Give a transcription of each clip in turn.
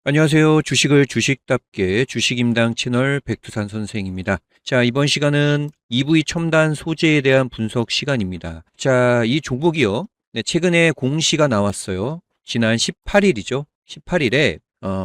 안녕하세요. 주식을 주식답게 주식임당 채널 백두산 선생입니다. 자, 이번 시간은 EV 첨단 소재에 대한 분석 시간입니다. 자, 이 종목이요. 네, 최근에 공시가 나왔어요. 지난 18일이죠. 18일에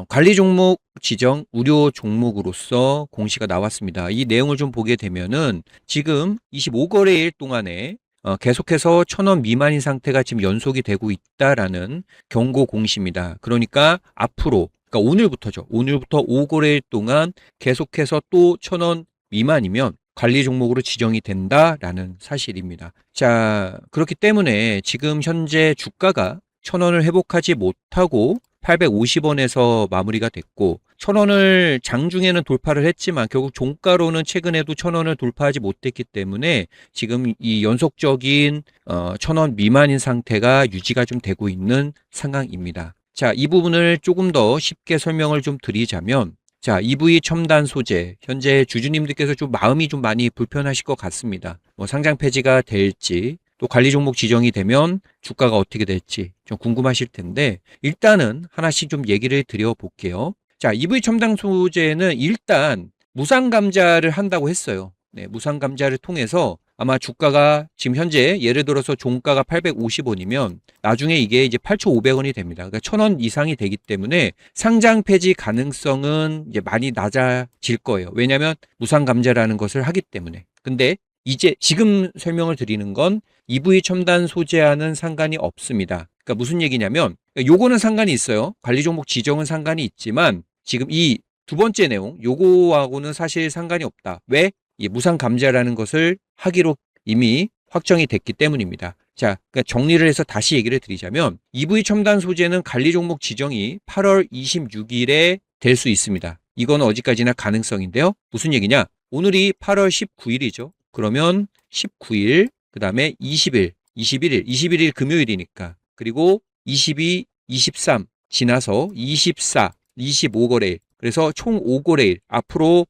관리 종목 지정 우려 종목으로서 공시가 나왔습니다. 이 내용을 좀 보게 되면은 지금 25거래일 동안에 계속해서 1,000원 미만인 상태가 지금 연속이 되고 있다라는 경고 공시입니다. 그러니까 앞으로, 그러니까 오늘부터죠. 오늘부터 5거래일 동안 계속해서 또 1,000원 미만이면 관리 종목으로 지정이 된다라는 사실입니다. 자, 그렇기 때문에 지금 현재 주가가 1,000원을 회복하지 못하고 850원에서 마무리가 됐고, 1,000원을 장중에는 돌파를 했지만 결국 종가로는 최근에도 1,000원을 돌파하지 못했기 때문에 지금 이 연속적인 1,000원 미만인 상태가 유지가 좀 되고 있는 상황입니다. 자, 이 부분을 조금 더 쉽게 설명을 좀 드리자면, 자, EV 첨단 소재, 현재 주주님들께서 좀 마음이 좀 많이 불편하실 것 같습니다. 뭐 상장 폐지가 될지, 또 관리 종목 지정이 되면 주가가 어떻게 될지 좀 궁금하실 텐데, 일단은 하나씩 좀 얘기를 드려볼게요. 자, EV 첨단 소재는 일단 무상 감자를 한다고 했어요. 네, 무상 감자를 통해서 아마 주가가 지금 현재 예를 들어서 종가가 850원이면 나중에 이게 이제 8,500원이 됩니다. 그러니까 1,000원 이상이 되기 때문에 상장 폐지 가능성은 이제 많이 낮아질 거예요. 왜냐하면 무상 감자라는 것을 하기 때문에. 근데 이제 지금 설명을 드리는 건 EV 첨단 소재와는 상관이 없습니다. 그러니까 무슨 얘기냐면 요거는 상관이 있어요. 관리 종목 지정은 상관이 있지만 지금 이 두 번째 내용 요거하고는 사실 상관이 없다. 왜? 이 무상 감자라는 것을 하기로 이미 확정이 됐기 때문입니다. 자, 그러니까 정리를 해서 다시 얘기를 드리자면 EV 첨단 소재는 관리 종목 지정이 8월 26일에 될 수 있습니다. 이건 어디까지나 가능성인데요. 무슨 얘기냐? 오늘이 8월 19일이죠. 그러면 19일, 그 다음에 20일, 21일, 21일 금요일이니까. 그리고 22, 23 지나서 24, 25거래일. 그래서 총 5거래일. 앞으로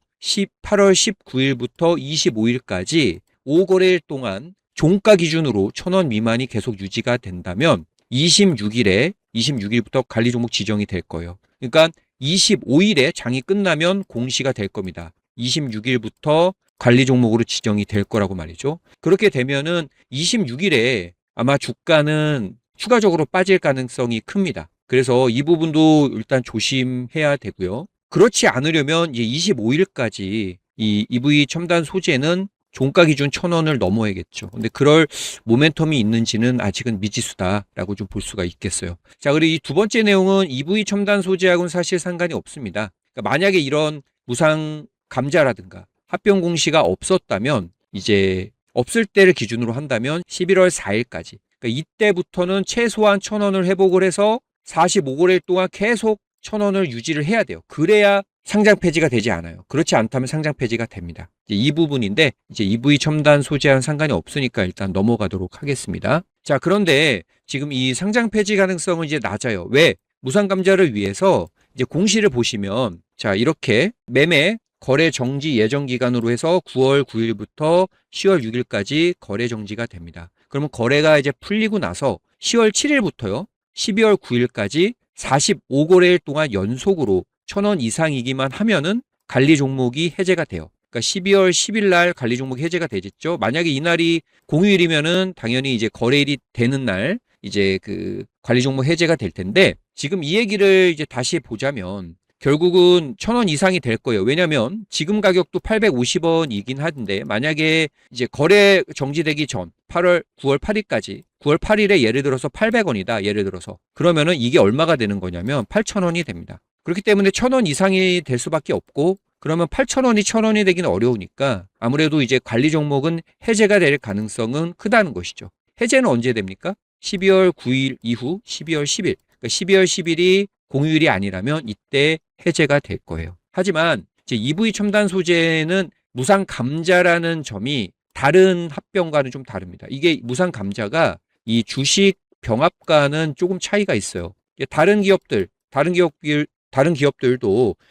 8월 19일부터 25일까지 5거래일 동안 종가 기준으로 1,000원 미만이 계속 유지가 된다면 26일부터 관리 종목 지정이 될 거예요. 그러니까 25일에 장이 끝나면 공시가 될 겁니다. 26일부터 관리 종목으로 지정이 될 거라고 말이죠. 그렇게 되면은 26일에 아마 주가는 추가적으로 빠질 가능성이 큽니다. 그래서 이 부분도 일단 조심해야 되고요. 그렇지 않으려면 이제 25일까지 이 EV 첨단 소재는 종가 기준 1,000원을 넘어야겠죠. 근데 그럴 모멘텀이 있는지는 아직은 미지수다라고 좀 볼 수가 있겠어요. 자, 그리고 이 두 번째 내용은 EV 첨단 소재하고는 사실 상관이 없습니다. 그러니까 만약에 이런 무상 감자라든가 합병 공시가 없었다면 이제 없을 때를 기준으로 한다면 11월 4일까지. 그러니까 이때부터는 최소한 1,000원을 회복을 해서 45거래일 동안 계속 1,000원을 유지를 해야 돼요. 그래야 상장 폐지가 되지 않아요. 그렇지 않다면 상장 폐지가 됩니다. 이제 이 부분인데 이제 EV 첨단 소재와는 상관이 없으니까 일단 넘어가도록 하겠습니다. 자, 그런데 지금 이 상장 폐지 가능성은 이제 낮아요. 왜? 무상 감자를 위해서 이제 공시를 보시면 자, 이렇게 매매 거래 정지 예정 기간으로 해서 9월 9일부터 10월 6일까지 거래 정지가 됩니다. 그러면 거래가 이제 풀리고 나서 10월 7일부터요. 12월 9일까지 45거래일 동안 연속으로 1,000원 이상이기만 하면은 관리 종목이 해제가 돼요. 그러니까 12월 10일 날 관리 종목이 해제가 되겠죠. 만약에 이날이 공휴일이면은 당연히 이제 거래일이 되는 날 이제 그 관리 종목 해제가 될 텐데 지금 이 얘기를 이제 다시 보자면 결국은 1,000원 이상이 될 거예요. 왜냐하면 지금 가격도 850원이긴 한데 만약에 이제 거래 정지되기 전 9월 8일까지 9월 8일에 예를 들어서 800원이다. 예를 들어서 그러면은 이게 얼마가 되는 거냐면 8,000원이 됩니다. 그렇기 때문에 1,000원 이상이 될 수밖에 없고 그러면 8,000원이 1,000원이 되기는 어려우니까 아무래도 이제 관리 종목은 해제가 될 가능성은 크다는 것이죠. 해제는 언제 됩니까? 12월 9일 이후 12월 10일. 그러니까 12월 10일이 공휴일이 아니라면 이때 해제가 될 거예요. 하지만 이제 EV 첨단 소재는 무상 감자라는 점이 다른 합병과는 좀 다릅니다. 이게 무상 감자가 이 주식 병합과는 조금 차이가 있어요. 다른 기업들도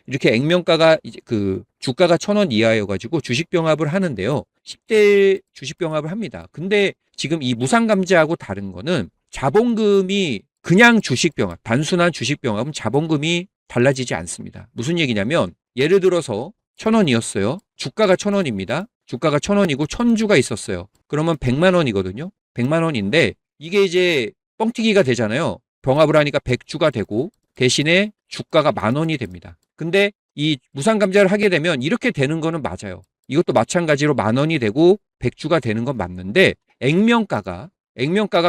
이렇게 액면가가 이제 그 주가가 1,000원 이하여 가지고 주식 병합을 하는데요. 10대 주식 병합을 합니다. 근데 지금 이 무상 감자하고 다른 거는 자본금이 그냥 주식 병합, 단순한 주식 병합은 자본금이 달라지지 않습니다. 무슨 얘기냐면 예를 들어서 1,000원이었어요. 주가가 1,000원입니다. 주가가 1,000원이고 1,000주가 있었어요. 그러면 100만 원이거든요. 100만 원인데 이게 이제 뻥튀기가 되잖아요. 병합을 하니까 100주가 되고 대신에 주가가 10,000원이 됩니다. 근데 이 무상감자를 하게 되면 이렇게 되는 거는 맞아요. 이것도 마찬가지로 10,000원이 되고 100주가 되는 건 맞는데 액면가가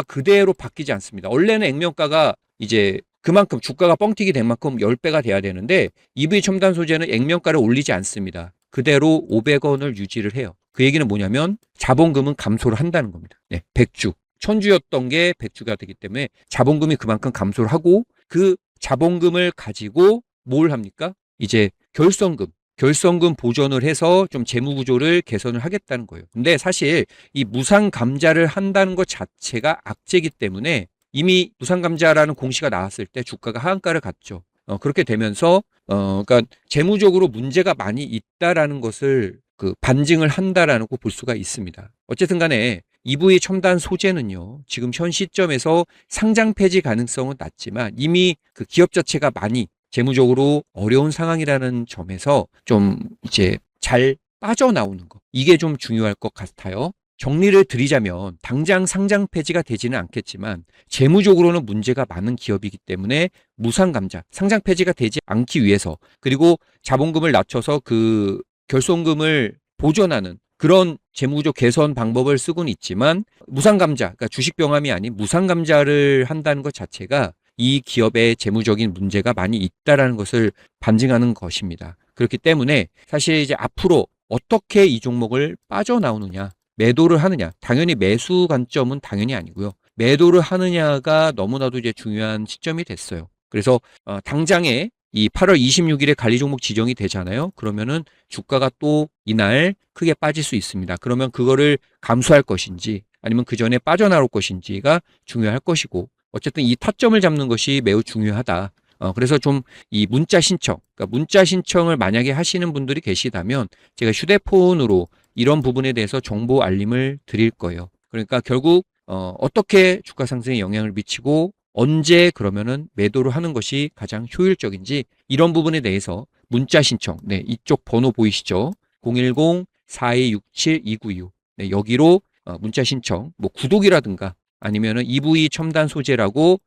그대로 바뀌지 않습니다. 원래는 액면가가 이제 그만큼 주가가 뻥튀기 된 만큼 10배가 돼야 되는데 EV 첨단 소재는 액면가를 올리지 않습니다. 그대로 500원을 유지를 해요. 그 얘기는 뭐냐면 자본금은 감소를 한다는 겁니다. 네, 100주. 1,000주였던 게 100주가 되기 때문에 자본금이 그만큼 감소를 하고 그 자본금을 가지고 뭘 합니까? 이제 결성금 보전을 해서 좀 재무 구조를 개선을 하겠다는 거예요. 근데 사실 이 무상 감자를 한다는 것 자체가 악재이기 때문에 이미 무상 감자라는 공시가 나왔을 때 주가가 하한가를 갔죠. 그렇게 되면서 그러니까 재무적으로 문제가 많이 있다라는 것을 그 반증을 한다라고 볼 수가 있습니다. 어쨌든 간에 EV 첨단 소재는요, 지금 현 시점에서 상장 폐지 가능성은 낮지만 이미 그 기업 자체가 많이 재무적으로 어려운 상황이라는 점에서 좀 이제 잘 빠져나오는 거. 이게 좀 중요할 것 같아요. 정리를 드리자면 당장 상장 폐지가 되지는 않겠지만 재무적으로는 문제가 많은 기업이기 때문에 무상감자, 상장 폐지가 되지 않기 위해서 그리고 자본금을 낮춰서 그 결손금을 보존하는 그런 재무구조 개선 방법을 쓰고는 있지만 무상감자, 그러니까 주식병함이 아닌 무상감자를 한다는 것 자체가 이 기업의 재무적인 문제가 많이 있다라는 것을 반증하는 것입니다. 그렇기 때문에 사실 이제 앞으로 어떻게 이 종목을 빠져나오느냐, 매도를 하느냐, 당연히 매수 관점은 당연히 아니고요. 매도를 하느냐가 너무나도 이제 중요한 시점이 됐어요. 그래서 당장에 이 8월 26일에 관리 종목 지정이 되잖아요. 그러면은 주가가 또 이날 크게 빠질 수 있습니다. 그러면 그거를 감수할 것인지 아니면 그 전에 빠져나올 것인지가 중요할 것이고 어쨌든 이 타점을 잡는 것이 매우 중요하다. 그래서 좀 이 문자 신청, 그러니까 문자 신청을 만약에 하시는 분들이 계시다면 제가 휴대폰으로 이런 부분에 대해서 정보 알림을 드릴 거예요. 그러니까 결국 어떻게 주가 상승에 영향을 미치고 언제 그러면은 매도를 하는 것이 가장 효율적인지 이런 부분에 대해서 문자 신청, 네, 이쪽 번호 보이시죠? 010-4267-2925. 네, 여기로 문자 신청, 뭐 구독이라든가 아니면은 EV 첨단 소재라고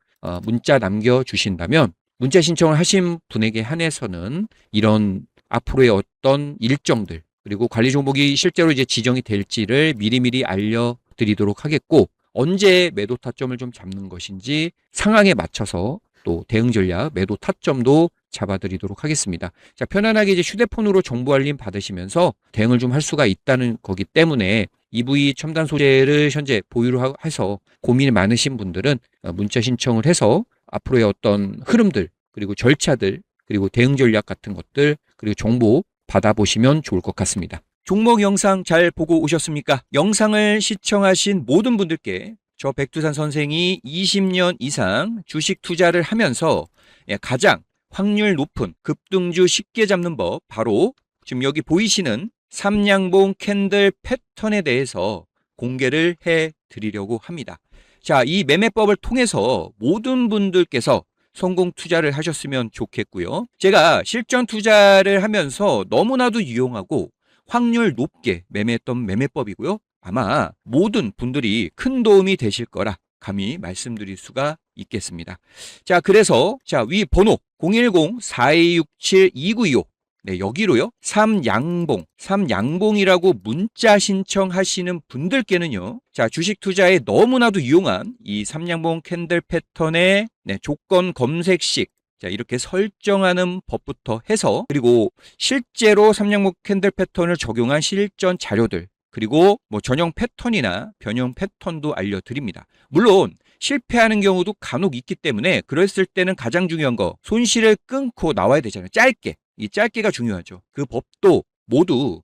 문자 남겨주신다면 문자 신청을 하신 분에게 한해서는 이런 앞으로의 어떤 일정들 그리고 관리 종목이 실제로 이제 지정이 될지를 미리미리 알려드리도록 하겠고 언제 매도 타점을 좀 잡는 것인지 상황에 맞춰서 또 대응 전략 매도 타점도 잡아드리도록 하겠습니다. 자, 편안하게 이제 휴대폰으로 정보 알림 받으시면서 대응을 좀 할 수가 있다는 거기 때문에 EV 첨단 소재를 현재 보유를 해서 고민이 많으신 분들은 문자 신청을 해서 앞으로의 어떤 흐름들 그리고 절차들 그리고 대응 전략 같은 것들 그리고 정보 받아보시면 좋을 것 같습니다. 종목 영상 잘 보고 오셨습니까? 영상을 시청하신 모든 분들께 저 백두산 선생이 20년 이상 주식 투자를 하면서 가장 확률 높은 급등주 쉽게 잡는 법 바로 지금 여기 보이시는 삼양봉 캔들 패턴에 대해서 공개를 해 드리려고 합니다. 자, 이 매매법을 통해서 모든 분들께서 성공 투자를 하셨으면 좋겠고요. 제가 실전 투자를 하면서 너무나도 유용하고 확률 높게 매매했던 매매법이고요. 아마 모든 분들이 큰 도움이 되실 거라 감히 말씀드릴 수가 있겠습니다. 자, 그래서 위 번호 010-4267-2925 네, 여기로요. 삼양봉이라고 문자 신청하시는 분들께는요. 자, 주식 투자에 너무나도 유용한 이 삼양봉 캔들 패턴의 조건 검색식 자, 이렇게 설정하는 법부터 해서 그리고 실제로 삼양봉 캔들 패턴을 적용한 실전 자료들 그리고 뭐 전형 패턴이나 변형 패턴도 알려드립니다. 물론 실패하는 경우도 간혹 있기 때문에 그랬을 때는 가장 중요한 거 손실을 끊고 나와야 되잖아요. 짧게. 이 짧게가 중요하죠. 그 법도 모두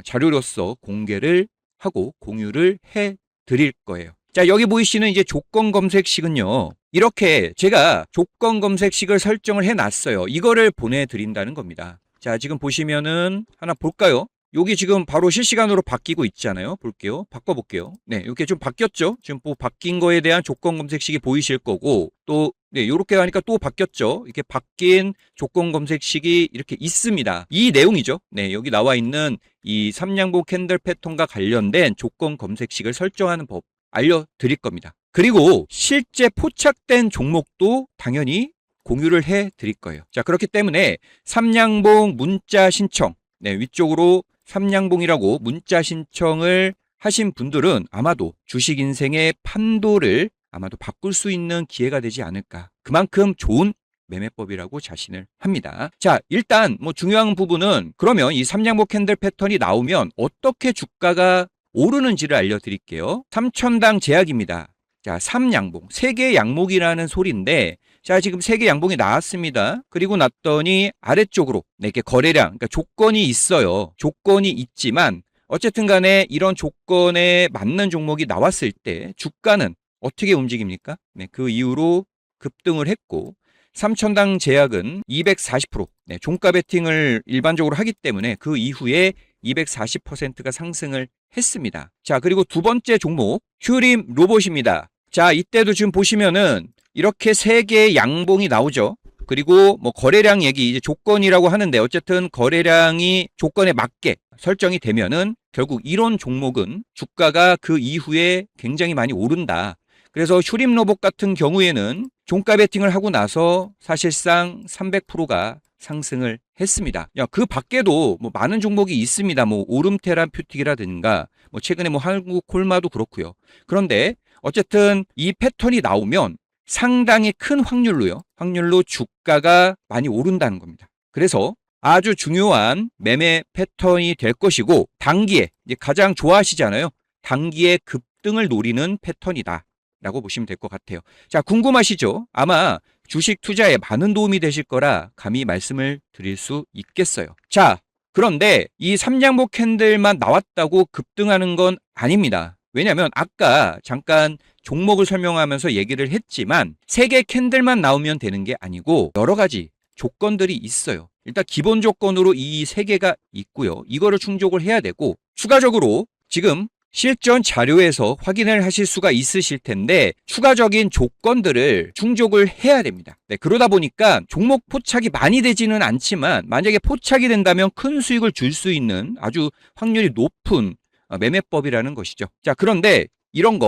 자료로서 공개를 하고 공유를 해 드릴 거예요. 자, 여기 보이시는 이제 조건 검색식은요. 이렇게 제가 조건 검색식을 설정을 해 놨어요. 이거를 보내드린다는 겁니다. 자, 지금 보시면은 하나 볼까요? 여기 지금 바로 실시간으로 바뀌고 있잖아요. 볼게요. 바꿔볼게요. 네, 이렇게 좀 바뀌었죠? 지금 뭐 바뀐 거에 대한 조건 검색식이 보이실 거고 또 네, 요렇게 하니까 또 바뀌었죠. 이렇게 바뀐 조건 검색식이 이렇게 있습니다. 이 내용이죠. 네, 여기 나와 있는 이 삼양봉 캔들 패턴과 관련된 조건 검색식을 설정하는 법 알려드릴 겁니다. 그리고 실제 포착된 종목도 당연히 공유를 해 드릴 거예요. 자, 그렇기 때문에 삼양봉 문자 신청, 네, 위쪽으로 삼양봉이라고 문자 신청을 하신 분들은 아마도 주식 인생의 판도를 아마도 바꿀 수 있는 기회가 되지 않을까. 그만큼 좋은 매매법이라고 자신을 합니다. 자, 일단 뭐 중요한 부분은 그러면 이 삼양봉 캔들 패턴이 나오면 어떻게 주가가 오르는지를 알려드릴게요. 3천당 제약입니다. 자, 3양봉, 3개 양목이라는 소리인데 자, 지금 3개 양봉이 나왔습니다. 그리고 났더니 아래쪽으로 이렇게 거래량, 그러니까 조건이 있어요. 조건이 있지만 어쨌든 간에 이런 조건에 맞는 종목이 나왔을 때 주가는 어떻게 움직입니까? 네, 그 이후로 급등을 했고 3천당 제약은 240%, 네, 종가 베팅을 일반적으로 하기 때문에 그 이후에 240%가 상승을 했습니다. 자, 그리고 두 번째 종목 휴림 로봇입니다. 자, 이때도 지금 보시면은 이렇게 3개의 양봉이 나오죠. 그리고 뭐 거래량 얘기 이제 조건이라고 하는데 어쨌든 거래량이 조건에 맞게 설정이 되면은 결국 이런 종목은 주가가 그 이후에 굉장히 많이 오른다. 그래서 휴림 로봇 같은 경우에는 종가 베팅을 하고 나서 사실상 300%가 상승을 했습니다. 야, 그 밖에도 뭐 많은 종목이 있습니다. 뭐 오름테라퓨틱이라든가 뭐 최근에 뭐 한국콜마도 그렇고요. 그런데 어쨌든 이 패턴이 나오면 상당히 큰 확률로 주가가 많이 오른다는 겁니다. 그래서 아주 중요한 매매 패턴이 될 것이고 단기에 이제 가장 좋아하시잖아요. 단기에 급등을 노리는 패턴이다 라고 보시면 될 것 같아요. 자, 궁금하시죠? 아마 주식 투자에 많은 도움이 되실 거라 감히 말씀을 드릴 수 있겠어요. 자, 그런데 이 삼양봉 캔들만 나왔다고 급등하는 건 아닙니다. 왜냐하면 아까 잠깐 종목을 설명하면서 얘기를 했지만 3개 캔들만 나오면 되는 게 아니고 여러 가지 조건들이 있어요. 일단 기본 조건으로 이 3개가 있고요. 이거를 충족을 해야 되고 추가적으로 지금 실전 자료에서 확인을 하실 수가 있으실 텐데 추가적인 조건들을 충족을 해야 됩니다. 네, 그러다 보니까 종목 포착이 많이 되지는 않지만 만약에 포착이 된다면 큰 수익을 줄 수 있는 아주 확률이 높은 매매법이라는 것이죠. 자, 그런데 이런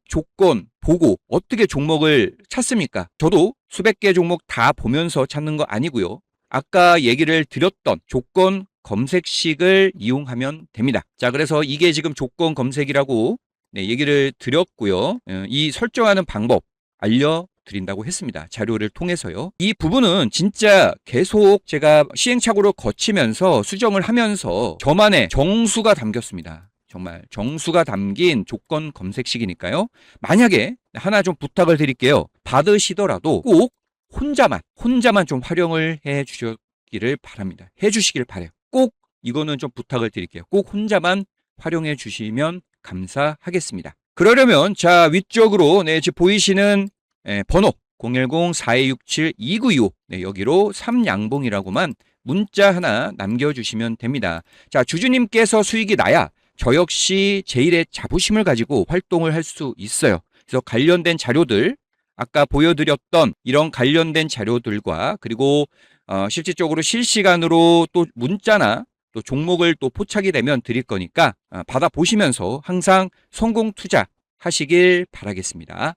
조건 보고 어떻게 종목을 찾습니까? 저도 수백 개 종목 다 보면서 찾는 거 아니고요. 아까 얘기를 드렸던 조건 검색식을 이용하면 됩니다. 자, 그래서 이게 지금 조건 검색이라고 얘기를 드렸고요. 이 설정하는 방법 알려드린다고 했습니다. 자료를 통해서요. 이 부분은 진짜 계속 제가 시행착오를 거치면서 수정을 하면서 저만의 정수가 담겼습니다. 정말 정수가 담긴 조건 검색식이니까요. 만약에 하나 좀 부탁을 드릴게요. 받으시더라도 꼭 혼자만 좀 활용을 해 주시기를 바랍니다. 해 주시길 바래요. 꼭 이거는 좀 부탁을 드릴게요. 꼭 혼자만 활용해 주시면 감사하겠습니다. 그러려면 자, 위쪽으로 지금 보이시는 번호 010-4267-2925 여기로 3양봉이라고만 문자 하나 남겨주시면 됩니다. 자, 주주님께서 수익이 나야 저 역시 제1의 자부심을 가지고 활동을 할 수 있어요. 그래서 관련된 자료들 아까 보여드렸던 이런 관련된 자료들과 그리고 실질적으로 실시간으로 또 문자나 또 종목을 또 포착이 되면 드릴 거니까 받아보시면서 항상 성공 투자 하시길 바라겠습니다.